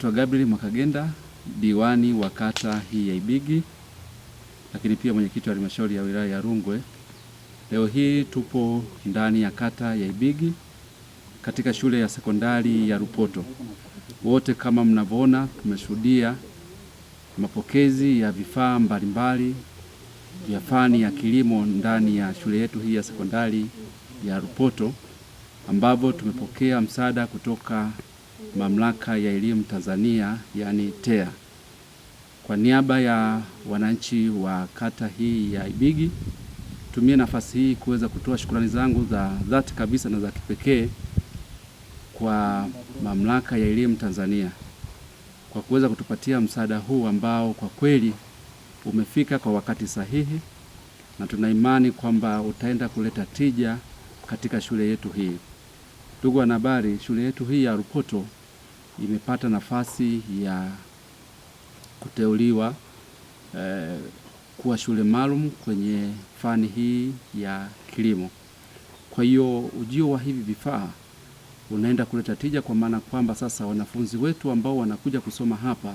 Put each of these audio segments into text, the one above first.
Naitwa Gabriel Mwakagenda, diwani wa kata hii ya Ibigi, lakini pia mwenyekiti wa halmashauri ya wilaya ya Rungwe. Leo hii tupo ndani ya kata ya Ibigi katika shule ya sekondari ya Rupoto. Wote kama mnavyoona tumeshuhudia mapokezi ya vifaa mbalimbali vya fani ya kilimo ndani ya shule yetu hii ya sekondari ya Rupoto, ambavyo tumepokea msaada kutoka Mamlaka ya Elimu Tanzania, yani TEA. Kwa niaba ya wananchi wa kata hii ya Ibigi, tumie nafasi hii kuweza kutoa shukrani zangu za dhati kabisa na za kipekee kwa Mamlaka ya Elimu Tanzania kwa kuweza kutupatia msaada huu ambao kwa kweli umefika kwa wakati sahihi, na tuna imani kwamba utaenda kuleta tija katika shule yetu hii. Ndugu wanahabari, shule yetu hii ya Rupoto imepata nafasi ya kuteuliwa kuwa shule maalum kwenye fani hii ya kilimo. Kwa hiyo ujio wa hivi vifaa unaenda kuleta tija, kwa maana kwamba sasa wanafunzi wetu ambao wanakuja kusoma hapa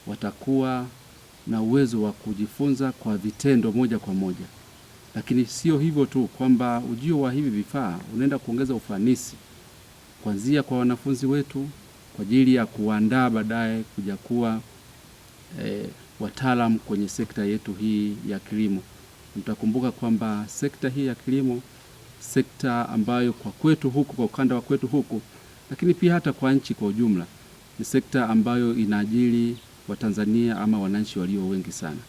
watakuwa na uwezo wa kujifunza kwa vitendo moja kwa moja. Lakini sio hivyo tu, kwamba ujio wa hivi vifaa unaenda kuongeza ufanisi kuanzia kwa wanafunzi wetu kwa ajili ya kuandaa baadaye kuja kuwa wataalamu kwenye sekta yetu hii ya kilimo. Mtakumbuka kwamba sekta hii ya kilimo, sekta ambayo kwa kwetu huku, kwa ukanda wa kwetu huku, lakini pia hata kwa nchi kwa ujumla, ni sekta ambayo inaajiri Watanzania ama wananchi walio wengi sana.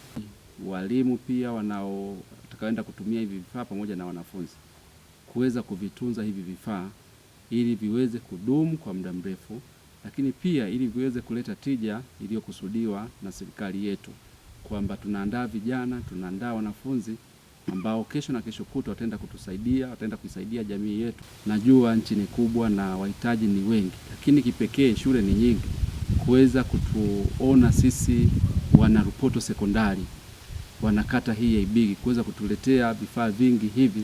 Walimu pia watakaoenda kutumia hivi vifaa pamoja na wanafunzi kuweza kuvitunza hivi vifaa ili viweze kudumu kwa muda mrefu, lakini pia ili viweze kuleta tija iliyokusudiwa na serikali yetu, kwamba tunaandaa vijana, tunaandaa wanafunzi ambao kesho na kesho kutwa wataenda kutusaidia, wataenda kuisaidia jamii yetu. Najua nchi ni kubwa na wahitaji ni wengi, lakini kipekee shule ni nyingi. Kuweza kutuona sisi wana Rupoto sekondari, wanakata hii ya Ibigi, kuweza kutuletea vifaa vingi hivi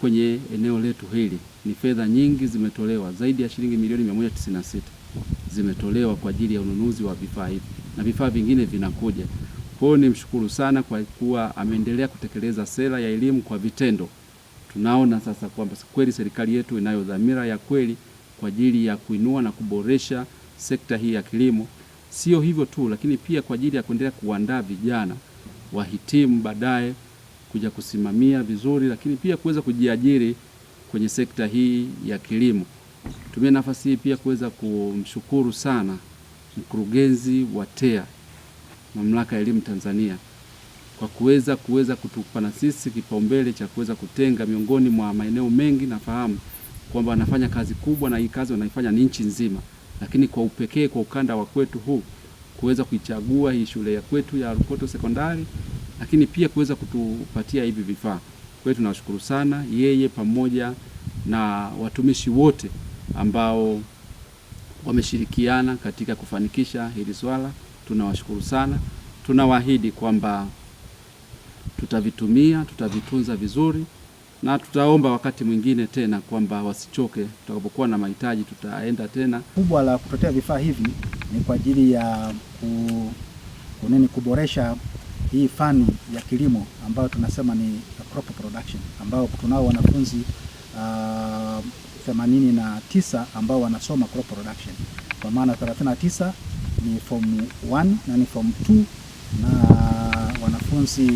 kwenye eneo letu hili. Ni fedha nyingi zimetolewa, zaidi ya shilingi milioni 196 zimetolewa kwa ajili ya ununuzi wa vifaa hivi, na vifaa vingine vinakuja. Kwa hiyo nimshukuru sana kwa kuwa ameendelea kutekeleza sera ya elimu kwa vitendo. Tunaona sasa kwamba kweli serikali yetu inayo dhamira ya kweli kwa ajili ya kuinua na kuboresha sekta hii ya kilimo. Sio hivyo tu, lakini pia kwa ajili ya kuendelea kuandaa vijana wahitimu baadaye kuja kusimamia vizuri, lakini pia kuweza kujiajiri kwenye sekta hii ya kilimo. Tumia nafasi hii pia kuweza kumshukuru sana mkurugenzi wa TEA, Mamlaka ya Elimu Tanzania, kwa kuweza kutupa na sisi kipaumbele cha kuweza kutenga miongoni mwa maeneo mengi. Nafahamu kwamba wanafanya kazi kubwa, na hii kazi wanaifanya ni nchi nzima, lakini kwa upekee kwa ukanda wa kwetu huu kuweza kuichagua hii shule ya kwetu ya Rupoto sekondari, lakini pia kuweza kutupatia hivi vifaa. Kwa hiyo tunawashukuru sana yeye pamoja na watumishi wote ambao wameshirikiana katika kufanikisha hili swala. Tunawashukuru sana. Tunawaahidi kwamba tutavitumia, tutavitunza vizuri, na tutaomba wakati mwingine tena kwamba wasichoke. Tutakapokuwa na mahitaji tutaenda tena. Kubwa la kutotea vifaa hivi ni kwa ajili ya kuboresha hii fani ya kilimo ambayo tunasema ni crop production, ambao tunao wanafunzi 89 ambao wanasoma crop production, kwa maana 39 ni form 1 na ni form 2, na wanafunzi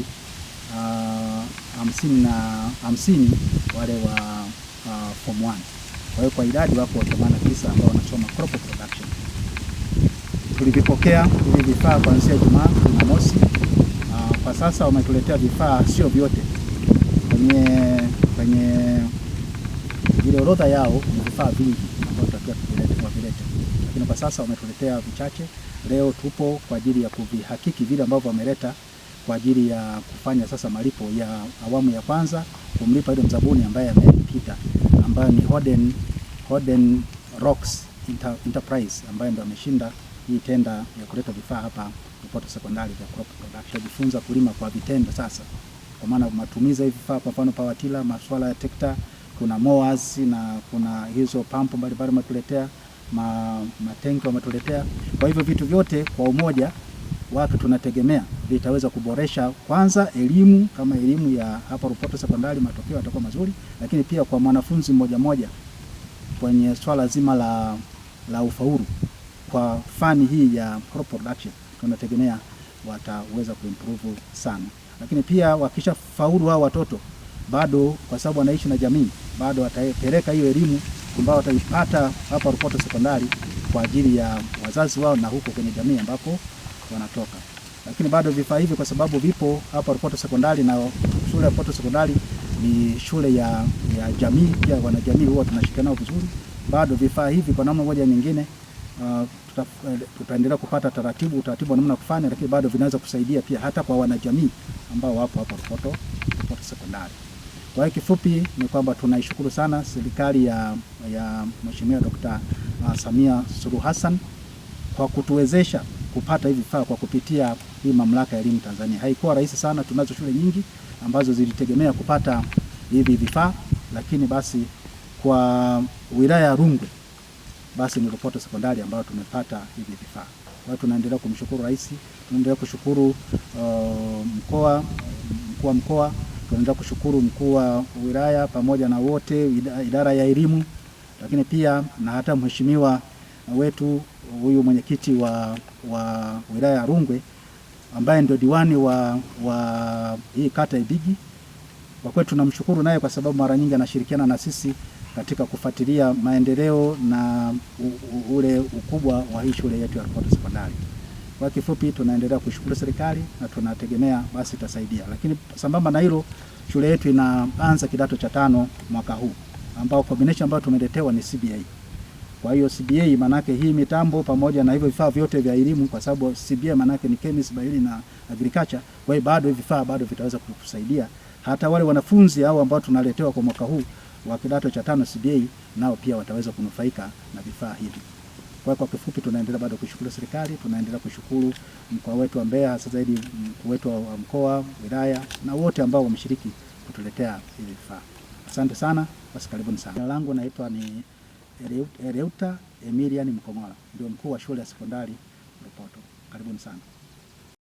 50 wale wa form 1. Kwa hiyo kwa idadi wako 89 ambao wanasoma crop production. Tulivipokea hivi vifaa kuanzia Jumamosi. Kwa sasa wametuletea vifaa sio vyote. Kwenye ile orodha yao ni vifaa vingi ambavyo tutakiwa tuvilete, lakini kwa sasa wametuletea vichache. Leo tupo kwa ajili ya kuvihakiki vile ambavyo wameleta kwa ajili ya kufanya sasa malipo ya awamu ya kwanza, kumlipa ile mzabuni ambaye amepita, ambaye ni Horden Rocks Enterprise, ambaye ndo ameshinda hii tenda ya kuleta vifaa hapa Rupoto sekondari vya crop production. Jifunza kulima kwa vitendo sasa, kwa maana matumizi ya vifaa, kwa mfano power tiller, masuala ya trekta, kuna mowers na kuna hizo pampu mbalimbali matuletea, matenki wametuletea. Kwa hivyo vitu vyote kwa umoja wake tunategemea vitaweza kuboresha kwanza elimu, kama elimu ya hapa Lupoto Sekondari matokeo yatakuwa mazuri, lakini pia kwa mwanafunzi mmoja mmoja kwenye swala zima la ufaulu kwa fani hii ya crop production tunategemea wataweza kuimprove sana. Lakini pia wakisha faulu hao watoto bado, kwa sababu wanaishi na jamii, bado watapeleka hiyo elimu ambayo wataipata hapa Lupoto Sekondari kwa ajili ya wazazi wao na huko kwenye jamii ambapo wanatoka. Lakini bado vifaa hivi kwa sababu vipo hapa Lupoto Sekondari, na shule ya Lupoto Sekondari ni shule ya jamii, pia wanajamii huwa tunashirikiana nao vizuri. Bado vifaa hivi kwa namna moja nyingine tutaendelea kupata utaratibu wa namna kufanya, lakini bado vinaweza kusaidia pia hata kwa wanajamii ambao wapo hapa Lupoto Sekondari. Kwa hiyo kifupi ni kwamba tunaishukuru sana serikali ya Mheshimiwa Dr. Samia Suluhu Hassan kwa kutuwezesha kupata hivi vifaa kwa kupitia hii Mamlaka ya Elimu Tanzania. Haikuwa rahisi sana, tunazo shule nyingi ambazo zilitegemea kupata hivi vifaa, lakini basi kwa wilaya ya Rungwe basi ni Lupoto Sekondari ambayo tumepata hivi vifaa. Kwa hiyo tunaendelea kumshukuru Rais, tunaendelea kushukuru mkuu wa mkoa, tunaendelea kushukuru mkuu wa wilaya pamoja na wote idara ya elimu, lakini pia na hata mheshimiwa wetu huyu mwenyekiti wa wilaya ya Rungwe ambaye ndio diwani wa hii kata ya Ibigi. Kwa kweli tunamshukuru naye kwa sababu mara nyingi anashirikiana na sisi katika kufuatilia maendeleo na ule ukubwa wa hii shule yetu ya Lupoto Sekondari. Kwa kifupi tunaendelea kushukuru serikali na tunategemea basi itasaidia. Lakini sambamba na hilo, shule yetu inaanza kidato cha 5 mwaka huu ambao combination ambayo tumeletewa ni CBA. Kwa hiyo CBA manake hii mitambo pamoja na hivyo vifaa vyote vya elimu, kwa sababu CBA manake ni chemistry, biology na agriculture. Kwa hiyo bado vifaa bado vitaweza kutusaidia hata wale wanafunzi hao ambao tunaletewa kwa mwaka huu wa kidato cha 5 CBA nao pia wataweza kunufaika na vifaa hivi. Kwa kifupi tunaendelea bado kushukuru serikali, tunaendelea kushukuru mkoa wetu wa Mbeya, sasa zaidi mkuu wetu wa mkoa, wilaya na wote ambao wameshiriki kutuletea hivi vifaa. Asante sana, basi karibuni sana. Jina langu naitwa ni Eleuta Emilian Mkongola, ndio mkuu wa shule ya sekondari Lupoto. Karibuni sana.